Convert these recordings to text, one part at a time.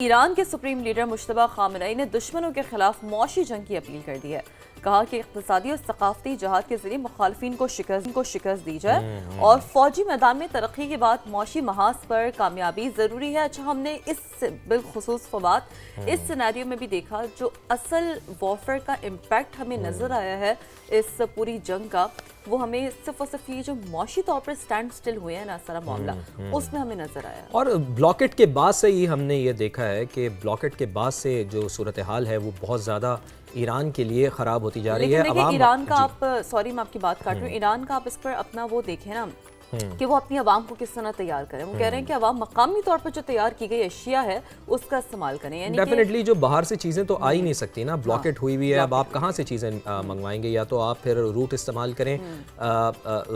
ایران کے supreme leader Mujtaba خامنئی نے دشمنوں کے خلاف معاشی جنگ کی اپیل کر دی ہے۔ کہا کہ اقتصادی اور ثقافتی جہاد کے ذریعے مخالفین کو شکست دی جائے اور فوجی میدان میں ترقی کے بعد معاشی محاذ پر کامیابی ضروری ہے۔ اچھا، ہم نے اس بالخصوص فواد اس سینیریو میں بھی دیکھا جو اصل وارفیئر کا امپیکٹ ہمیں نظر آیا ہے اس پوری جنگ کا، وہ ہمیں صرف اور صرف یہ جو معاشی طور پر سٹینڈ سٹل ہوئے ہیں نا سارا معاملہ، اس میں ہمیں نظر آیا۔ اور بلاکٹ کے بعد سے ہی ہم نے یہ دیکھا ہے کہ بلاکٹ کے بعد سے جو صورتحال ہے وہ بہت زیادہ ایران کے لیے خراب ہوتی جا رہی ہے۔ لیکن دیکھیں ایران کا آپ، سوری میں آپ کی بات کاٹ رہی ہوں، ایران کا آپ اس پر اپنا وہ دیکھیں نا کہ وہ اپنی عوام کو کس طرح تیار کریں۔ وہ کہہ رہے ہیں کہ عوام مقامی طور پر جو تیار کی گئی اشیاء ہے اس کا استعمال کریں، یعنی ڈیفینیٹلی جو باہر سے چیزیں تو آ ہی نہیں سکتی نا، بلاکٹ ہوئی ہوئی ہے، اب آپ کہاں سے چیزیں منگوائیں گے؟ یا تو آپ پھر روٹ استعمال کریں،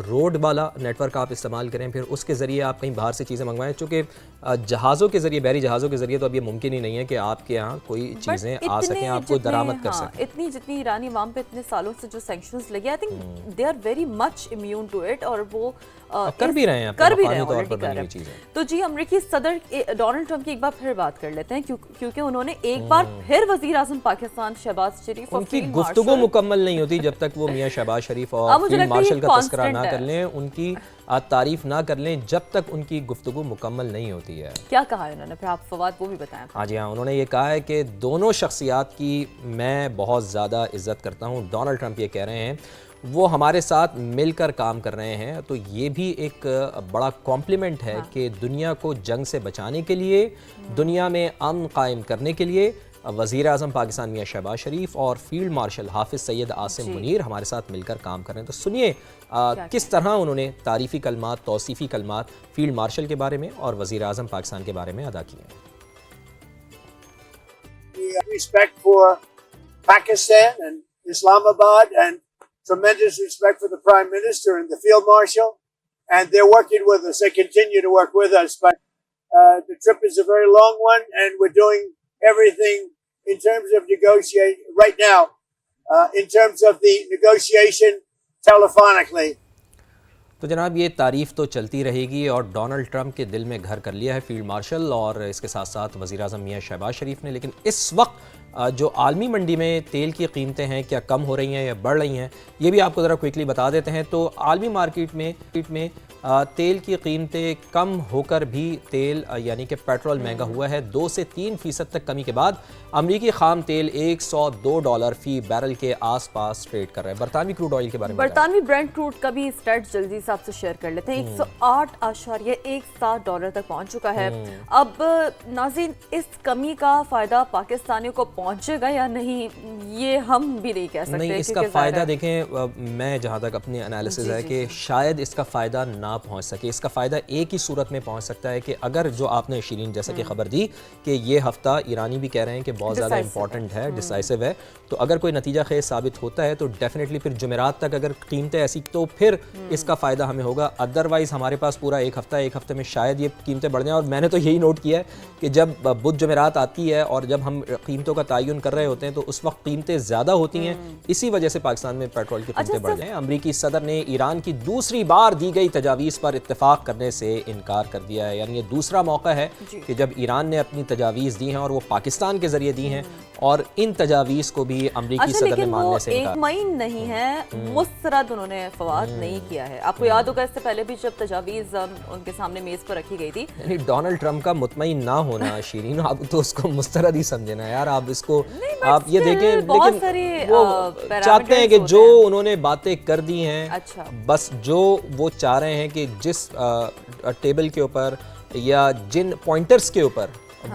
روڈ والا نیٹ ورک آپ استعمال کریں، پھر اس کے ذریعے آپ کہیں باہر سے چیزیں منگوائیں، چونکہ جہازوں کے ذریعے، بحری جہازوں کے ذریعے تو اب یہ ممکن ہی نہیں ہے کہ آپ کے یہاں کوئی چیزیں آ سکیں، آپ کو درآمد کر سکیں۔ اتنی جتنی ایرانی عوام پہ اتنے سالوں سے جو سینکشنز لگے، I think they are very much immune to it, اور وہ کر بھی رہے ہیں مقامی طور پر بنی ہوئی چیزیں۔ تو جی، امریکی صدر ڈونلڈ ٹرمپ کی ایک بار پھر بات کر لیتے ہیں، کیونکہ انہوں نے ایک بار پھر وزیر اعظم پاکستان شہباز شریف ان کی گفتگو مکمل نہیں ہوتی جب تک وہ میاں شہباز شریف اور فیلڈ مارشل کا تذکرہ نہ کر لیں، ان کی تعریف نہ کر لیں جب تک ان کی گفتگو مکمل نہیں ہوتی ہے۔ کیا کہا ہے انہوں نے؟ پھر آپ فواد وہ بھی بتائیں۔ ہاں جی ہاں، انہوں نے یہ کہا ہے کہ دونوں شخصیات کی میں بہت زیادہ عزت کرتا ہوں۔ ڈونلڈ ٹرمپ یہ کہہ رہے ہیں وہ ہمارے ساتھ مل کر کام کر رہے ہیں، تو یہ بھی ایک بڑا کمپلیمنٹ ہے کہ دنیا کو جنگ سے بچانے کے لیے، دنیا میں امن قائم کرنے کے لیے وزیر اعظم پاکستان میاں شہباز شریف اور فیلڈ مارشل حافظ سید عاصم منیر ہمارے ساتھ مل کر کام کر رہے ہیں۔ تو سنیے کس طرح انہوں نے تعریفی کلمات، توصیفی کلمات فیلڈ مارشل کے بارے میں اور وزیر اعظم پاکستان کے بارے میں ادا کیے ہیں۔ Respect for Pakistan and Islamabad, and tremendous respect for the Prime Minister and the Field Marshal, and they're working with us. They continue to work with us, but the trip is a very long one, and we're doing everything in terms of negotiating right now, in terms of the negotiation telephonically. تو جناب یہ تعریف تو چلتی رہے گی، اور Donald Trump کے دل میں گھر کر لیا ہے فیلڈ مارشل اور اس کے ساتھ ساتھ وزیر اعظم میاں شہباز شریف نے۔ لیکن اس وقت جو عالمی منڈی میں تیل کی قیمتیں ہیں کیا کم ہو رہی ہیں یا بڑھ رہی ہیں، یہ بھی آپ کو ذرا کوئکلی بتا دیتے ہیں۔ تو عالمی مارکیٹ میں تیل کی قیمتیں کم ہو کر بھی تیل یعنی کہ پیٹرول مہنگا ہوا ہے۔ 2 سے 3% تک کمی کے بعد امریکی خام تیل $102 فی بیرل کے آس پاس ٹریڈ کر رہا ہے۔ برطانوی کروڈ آئل کے بارے میں، برطانوی برینٹ کروڈ کا بھی اسٹیٹ جلدی سے آپ سے شیئر کر لیتے ہیں۔ $108.17 تک پہنچ چکا ہے۔ اب ناظرین، اس کمی کا فائدہ پاکستانیوں کو پہنچے گا یا نہیں، یہ ہم بھی نہیں کہہ سکتے۔ نہیں، اس کا فائدہ دیکھیں، میں جہاں تک اپنی انالیسز ہے کہ شاید اس کا فائدہ نہ پہنچ سکے۔ اس کا فائدہ ایک ہی صورت میں پہنچ سکتا ہے کہ اگر جو آپ نے شیرین جیسا کہ خبر دی کہ یہ ہفتہ ایرانی بھی کہہ رہے ہیں کہ بہت زیادہ امپورٹنٹ ہے، ڈیسائسو ہے، تو اگر کوئی نتیجہ خیز ثابت ہوتا ہے تو ڈیفینیٹلی پھر جمعرات تک اگر قیمتیں ایسی تو پھر اس کا فائدہ ہمیں ہوگا۔ ادروائز ہمارے پاس پورا ایک ہفتے میں شاید یہ قیمتیں بڑھ جائیں، اور میں نے تو یہی نوٹ کیا ہے کہ جب بدھ جمعرات آتی ہے اور جب ہم قیمتوں کا تعین کر رہے ہوتے ہیں تو اس وقت قیمتیں زیادہ ہوتی ہیں، اسی وجہ سے پاکستان میں پیٹرول کی قیمتیں بڑھ جائیں۔ امریکی صدر نے ایران کی دوسری بار دی گئی تجاویز پر اتفاق کرنے سے انکار کر دیا ہے، یعنی یہ دوسرا موقع ہے کہ جب ایران نے اپنی تجاویز دی ہیں اور وہ پاکستان کے ذریعے دی ہیں، اور ان تجاویز کو بھی امریکی صدر نے ماننے سے انکار۔ ایک مین نہیں ہے، مسترد انہوں نے فواد نہیں کیا ہے۔ آپ کو یاد ہوگا اس سے پہلے بھی جب تجاویز ان کے سامنے میز پر رکھی گئی تھی، یعنی ڈونلڈ ٹرمپ کا مطمئن نہ ہونا، شیرین آپ تو اس کو مسترد ہی سمجھے نا یار، آپ اس کو آپ یہ دیکھیں، لیکن وہ چاہتے ہیں کہ جو انہوں نے باتیں کر دی ہیں، بس جو وہ چاہ رہے ہیں کہ جس ٹیبل کے اوپر یا جن پوائنٹرز کے اوپر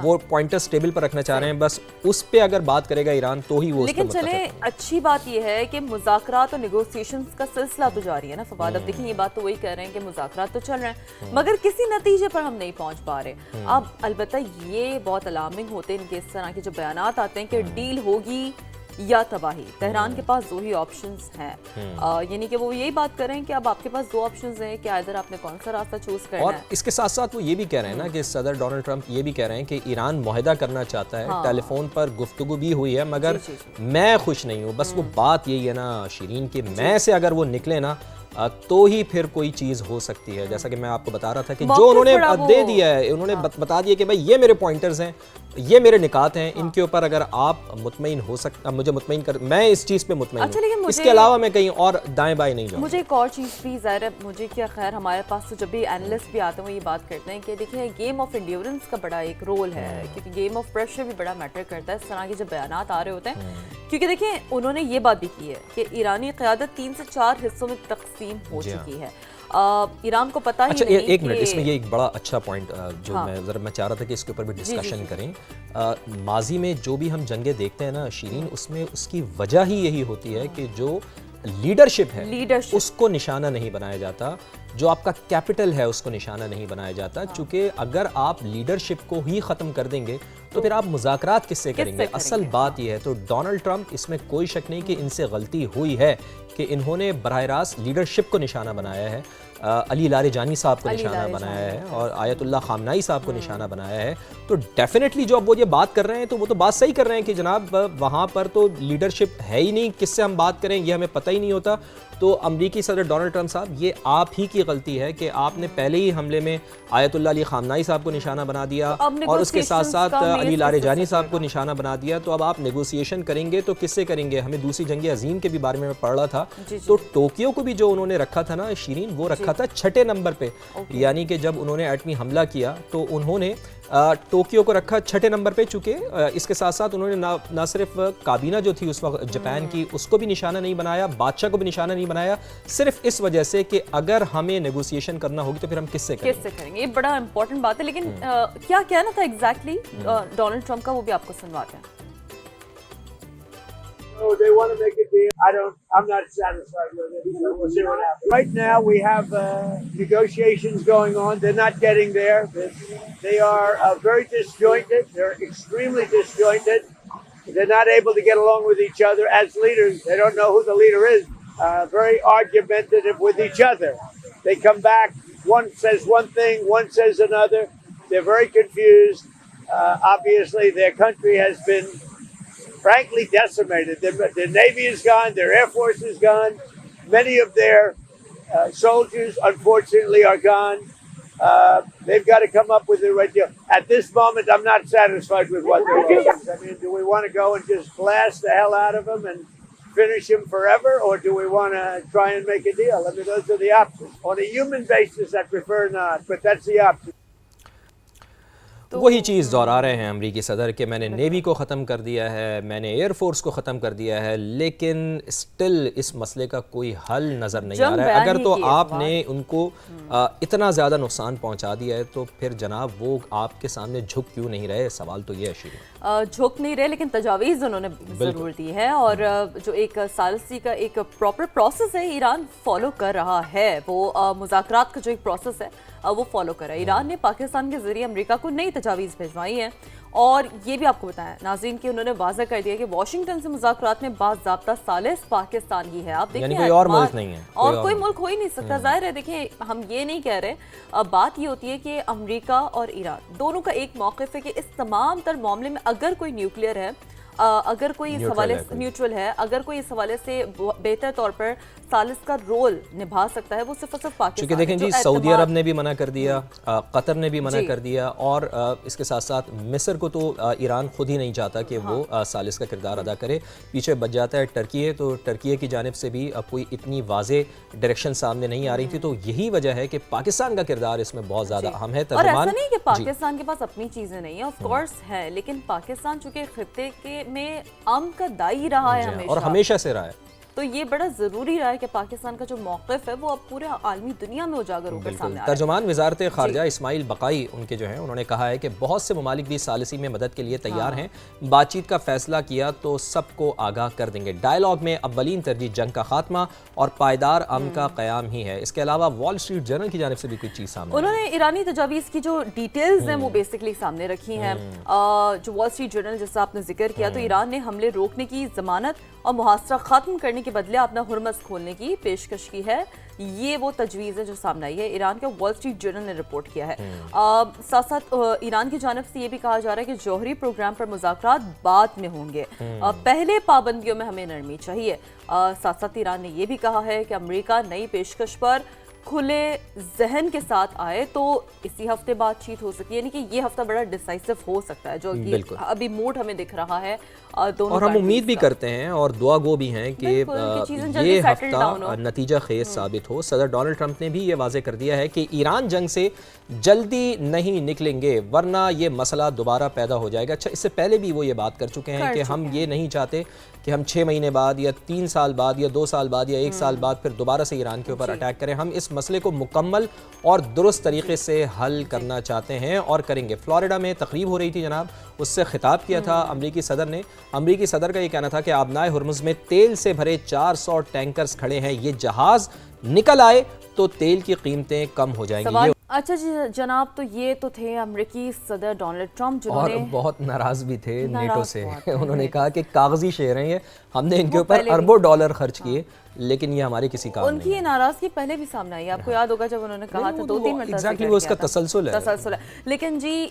وہ پوائنٹرز ٹیبل پر رکھنا چاہ رہے ہیں، بس اس پہ اگر بات کرے گا ایران تو ہی وہ اس پہ متفق ہے۔ لیکن چلیں، اچھی بات یہ ہے کہ مذاکرات اور نیگوسیشنز کا سلسلہ تو جاری ہے نا فواد۔ اب دیکھیں، یہ بات تو وہی کہہ رہے ہیں کہ مذاکرات تو چل رہے ہیں مگر کسی نتیجے پر ہم نہیں پہنچ پا رہے۔ اب البتہ یہ بہت الارمنگ ہوتے ہیں ان کے اس طرح کے جو بیانات آتے ہیں کہ ڈیل ہوگی یا تباہی۔ تہران کے پاس 2 ہی آپشنز ہیں، یعنی کہ وہ یہی بات کر رہے ہیں کہ اب آپ کے پاس 2 آپشنز ہیں کہ ادھر آپ نے کون سا راستہ چوز کرنا ہے۔ اور اس کے ساتھ ساتھ وہ یہ بھی کہہ رہے ہیں نا کہ صدر ڈونلڈ ٹرمپ یہ بھی کہہ رہے ہیں کہ ایران معاہدہ کرنا چاہتا ہے، ٹیلی فون پر گفتگو بھی ہوئی ہے، مگر میں خوش نہیں ہوں۔ بس وہ بات یہی ہے نا شیرین کہ میں سے اگر وہ نکلے نا تو ہی پھر کوئی چیز ہو سکتی ہے. جیسا کہ میں آپ کو بتا رہا تھا کہ موقف جو انہوں نے بڑا وہ- دے دیا ہے, انہوں نے بتا دیا کہ بھائی یہ میرے پوائنٹرز ہیں, یہ میرے نکات ہیں, ان کے اوپر اگر آپ مطمئن ہو سکتا, مجھے مطمئن کر, میں اس چیز پہ مطمئن اچھا لیکن ہوں, اس کے علاوہ میں کہیں اور دائیں بائیں نہیں جاؤں. مجھے ایک اور چیز بھی ظاہر ہے, مجھے کیا خیر ہمارے پاس تو جب بھی اینالسٹ بھی آتے ہیں وہ یہ بات کرتے ہیں کہ دیکھیں گیم آف انڈیورنس کا بڑا ایک رول ہے, کیونکہ گیم آف پریشر بھی بڑا میٹر کرتا ہے اس طرح کے جب بیانات آ رہے ہوتے ہیں. کیونکہ دیکھیں انہوں نے یہ بات بھی کی ہے کہ ایرانی قیادت 3 سے 4 حصوں میں تقسیم ہو چکی ہے. ایران کو پتہ ہی اچھا نہیں. ایک منٹ, اس میں یہ ایک بڑا اچھا پوائنٹ جو میں چاہ رہا تھا کہ اس کے اوپر بھی ڈسکشن کریں. ماضی میں جو بھی ہم جنگیں دیکھتے ہیں نا شیرین, اس میں اس کی وجہ ہی یہی ہوتی ہے کہ جو لیڈرشپ ہے اس کو نشانہ نہیں بنایا جاتا, جو آپ کا کیپٹل ہے اس کو نشانہ نہیں بنایا جاتا. چونکہ اگر آپ لیڈرشپ کو ہی ختم کر دیں گے تو پھر آپ مذاکرات کس سے کریں گے؟ اصل بات یہ ہے. تو ڈونلڈ ٹرمپ, اس میں کوئی شک نہیں کہ ان سے غلطی ہوئی ہے کہ انہوں نے براہ راست لیڈرشپ کو نشانہ بنایا ہے, علی لاریجانی صاحب کو نشانہ بنایا ہے, اور آیت اللہ خامنائی صاحب کو نشانہ بنایا ہے. تو ڈیفینیٹلی جو اب وہ یہ بات کر رہے ہیں تو وہ تو بات صحیح کر رہے ہیں کہ جناب وہاں پر تو لیڈرشپ ہے ہی نہیں, کس سے ہم بات کریں یہ ہمیں پتہ ہی نہیں ہوتا. تو امریکی صدر ڈونلڈ ٹرمپ صاحب, یہ آپ ہی کی غلطی ہے کہ آپ نے پہلے ہی حملے میں آیت اللہ علی خامنائی صاحب کو نشانہ بنا دیا اور اس کے ساتھ ساتھ علی لاریجانی صاحب کو نشانہ بنا دیا. تو اب آپ نیگوسیشن کریں گے تو کس سے کریں گے؟ ہمیں دوسری جنگ عظیم کے بھی بارے میں پڑھ رہا تھا. تو ٹوکیو کو بھی جو انہوں نے رکھا تھا نا شیرین, وہ رکھا تھا 6 نمبر پہ. یعنی کہ جب انہوں نے ایٹمی حملہ کیا تو انہوں نے ٹوکیو کو رکھا 6 نمبر پہ. چونکہ اس کے ساتھ ساتھ انہوں نے نہ صرف کابینہ جو تھی اس وقت جاپان کی, اس کو بھی نشانہ نہیں بنایا, بادشاہ کو بھی نشانہ نہیں بنایا, صرف اس وجہ سے کہ اگر ہمیں نیگوسیشن کرنا ہوگی تو پھر ہم کس سے کریں گے. یہ بڑا امپورٹنٹ بات ہے. لیکن کیا کہنا تھا ایگزیکٹلی ڈونلڈ ٹرمپ کا, وہ بھی آپ کو سنواتے ہیں. Oh, they want to make a deal. I'm not satisfied with it. So we'll see what happens. Right now we have negotiations going on. They're not getting there. They are very disjointed. They're extremely disjointed. They're not able to get along with each other as leaders. They don't know who the leader is. Very argumentative with each other. They come back. One says one thing, one says another. They're very confused. Obviously, their country has been frankly decimated. Their Navy is gone, their Air Force is gone. Many of their soldiers, unfortunately, are gone. They've got to come up with the right deal. At this moment, I'm not satisfied with what they're doing. I mean, do we want to go and just blast the hell out of them and finish him forever, or do we want to try and make a deal? I mean, those are the options. On a human basis, I prefer not, but that's the option. وہی چیز دہرا رہے ہیں امریکی صدر کہ میں نے navy کو ختم کر دیا ہے, میں نے ایئر فورس کو ختم کر دیا ہے, لیکن اسٹل اس مسئلے کا کوئی حل نظر نہیں آ رہا ہے. اگر تو آپ نے ان کو اتنا زیادہ نقصان پہنچا دیا ہے تو پھر جناب وہ آپ کے سامنے جھک کیوں نہیں رہے؟ سوال تو یہ ہے شیرین. جھک نہیں رہے, لیکن تجاویز انہوں نے ضرور دی ہے, اور جو ایک ثالثی کا ایک پراپر پروسیس ہے ایران فالو کر رہا ہے. وہ مذاکرات کا جو ایک پروسیس ہے وہ فالو کر رہا ہے. ایران نے پاکستان کے ذریعے امریکہ کو نئی تجاویز بھیجوائی ہیں, اور یہ بھی آپ کو بتایا ناظرین کہ انہوں نے واضح کر دیا کہ واشنگٹن سے مذاکرات میں باضابطہ ثالث پاکستان ہی ہے. آپ دیکھیں, یعنی کوئی اور ملک نہیں ہے, اور کوئی ملک ہو ہی نہیں سکتا. ظاہر ہے, دیکھیں ہم یہ نہیں کہہ رہے, بات یہ ہوتی ہے کہ امریکہ اور ایران دونوں کا ایک موقف ہے کہ اس تمام تر معاملے میں اگر کوئی نیوکلیئر ہے, اگر کوئی اس حوالے سے نیوٹرل ہے, اگر کوئی اس حوالے سے بہتر طور پر ثالث کا رول نبھا سکتا ہے, وہ صرف اور صرف پاکستان. چونکہ دیکھیں جی, سعودی عرب نے بھی منع کر دیا, قطر نے بھی منع کر دیا, اور اس کے ساتھ ساتھ مصر کو تو ایران خود ہی نہیں چاہتا کہ وہ ثالث کا کردار ادا کرے. پیچھے بچ جاتا ہے ٹرکی, تو ٹرکی کی جانب سے بھی کوئی اتنی واضح ڈائریکشن سامنے نہیں آ رہی تھی. تو یہی وجہ ہے کہ پاکستان کا کردار اس میں بہت زیادہ اہم ہے. اور ایسا نہیں کہ پاکستان کے پاس اپنی چیزیں نہیں ہیں, آف کورس ہے, لیکن پاکستان چونکہ خطے کے میں امن کا دائی رہا ہے ہمیشہ, اور ہمیشہ سے رہا ہے, تو یہ بڑا ضروری رہا ہے کہ پاکستان کا جو موقف ہے وہ اب پورے عالمی دنیا میں اجاگر ہو کر سامنے آ رہا ہے. ترجمان وزارت خارجہ اسماعیل بقائی ان کے جو ہیں, انہوں نے کہا ہے کہ بہت سے ممالک بھی ثالثی میں مدد کے لیے تیار ہیں, بات چیت کا فیصلہ کیا تو سب کو آگاہ کر دیں گے. ڈائیلاگ میں اولین ترجیح جنگ کا خاتمہ اور پائیدار امن کا قیام ہی ہے. اس کے علاوہ وال اسٹریٹ جرنل کی جانب سے بھی کچھ چیز سامنے, انہوں نے ایرانی تجاویز کی جو ڈیٹیلز ہیں وہ بیسکلی سامنے رکھی ہیں. جو وال اسٹریٹ جرنل جیسا آپ نے ذکر کیا, تو ایران نے حملے روکنے کی ضمانت اور محاصرہ ختم کرنے کی کے بدلے اپنا ہرمز کھولنے کی پیشکش کی ہے. یہ وہ تجویز ہے جو سامنے آئی ہے. ایران کا وال اسٹریٹ جرنل نے رپورٹ کیا ہے. ساتھ ساتھ ایران کی جانب سے یہ بھی کہا جا رہا ہے کہ جوہری پروگرام پر مذاکرات بعد میں ہوں گے, پہلے پابندیوں میں ہمیں نرمی چاہیے. ساتھ ساتھ ایران نے یہ بھی کہا ہے کہ امریکہ نئی پیشکش پر کھلے ذہن کے ساتھ آئے تو اسی ہفتے بات چیت ہو سکتی ہے, یعنی کہ یہ ہفتہ بڑا ڈیسائسو ہو سکتا ہے, جو کہ ابھی موڈ ہمیں دکھ رہا ہے دونوں. اور ہم امید بھی کرتے ہیں اور دعا گو بھی ہیں کہ یہ ہفتہ نتیجہ خیز ثابت ہو. صدر ڈونلڈ ٹرمپ نے بھی یہ واضح کر دیا ہے کہ ایران جنگ سے جلدی نہیں نکلیں گے ورنہ یہ مسئلہ دوبارہ پیدا ہو جائے گا. اچھا, اس سے پہلے بھی وہ یہ بات کر چکے ہیں کہ ہم یہ نہیں چاہتے کہ ہم 6 مہینے بعد یا 3 سال بعد یا 2 سال بعد یا 1 سال بعد پھر دوبارہ سے ایران کے اوپر اٹیک کریں. ہم اس مسئلے کو مکمل اور درست طریقے سے حل کرنا چاہتے ہیں اور کریں گے. فلوریڈا میں تقریب ہو رہی تھی جناب, اس سے خطاب کیا تھا امریکی صدر نے. امریکی صدر کا یہ کہنا تھا کہ آبنائے ہرمز میں تیل سے بھرے 400 ٹینکرز کھڑے ہیں, یہ جہاز نکل آئے تو تیل کی قیمتیں کم ہو جائیں گی. اچھا جی جناب, تو یہ تو تھے امریکی صدر ڈونلڈ ٹرمپ جنہوں اور نے بہت ناراض بھی تھے نیٹو سے. انہوں نے کہا کہ کاغذی شعر ہیں یہ, ہم نے ان کے اوپر اربوں ڈالر خرچ کیے لیکن یہ ہمارے کسی کام نہیں. ان کی یہ ناراضگی پہلے بھی سامنے آئی, آپ کو یاد ہوگا جب انہوں نے کہا تھا 2-3 منٹ ایگزیکٹلی وہ اس کا تسلسل ہے. لیکن جی